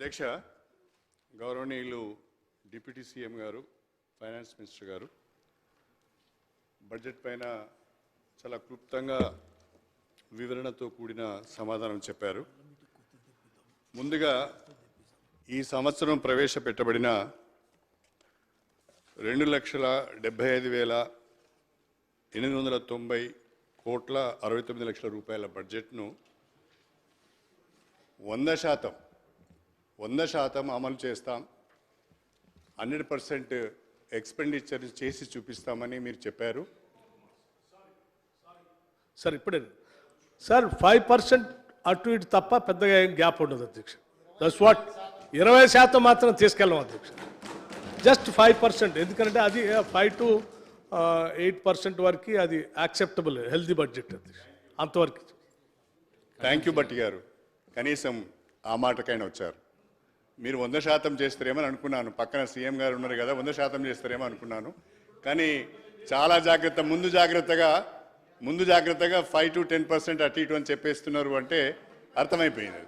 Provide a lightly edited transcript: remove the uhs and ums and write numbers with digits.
అధ్యక్ష, గౌరవనీయులు deputy CM గారు, ఫైనాన్స్ మినిస్టర్ గారు బడ్జెట్ పైన చాలా క్లుప్తంగా వివరణతో కూడిన సమాధానం చెప్పారు. ముందుగా ఈ సంవత్సరం ప్రవేశపెట్టబడిన 2,75,890 రూపాయల బడ్జెట్ను 100% అమలు చేస్తాం, 100% ఎక్స్పెండిచర్ చేసి చూపిస్తామని మీరు చెప్పారు. సార్ ఇప్పుడే సార్ 5% అటు ఇటు తప్ప పెద్దగా ఏం గ్యాప్ ఉండదు అధ్యక్ష. దట్స్ వాట్ 20% మాత్రం తీసుకెళ్ళాం అధ్యక్ష. జస్ట్ 5%, ఎందుకంటే అది 5 to 8% వరకు అది యాక్సెప్టబుల్ హెల్దీ బడ్జెట్ అధ్యక్ష, అంతవరకు. థ్యాంక్ యూ భట్టి గారు, కనీసం ఆ మాటకైనా వచ్చారు. మీరు 100% చేస్తారేమని అనుకున్నాను, పక్కన సీఎం గారు ఉన్నారు కదా, 100% చేస్తారేమో అనుకున్నాను. కానీ చాలా ముందు జాగ్రత్తగా 5 to 10% అటు ఇటు అని చెప్పేస్తున్నారు అంటే అర్థమైపోయింది.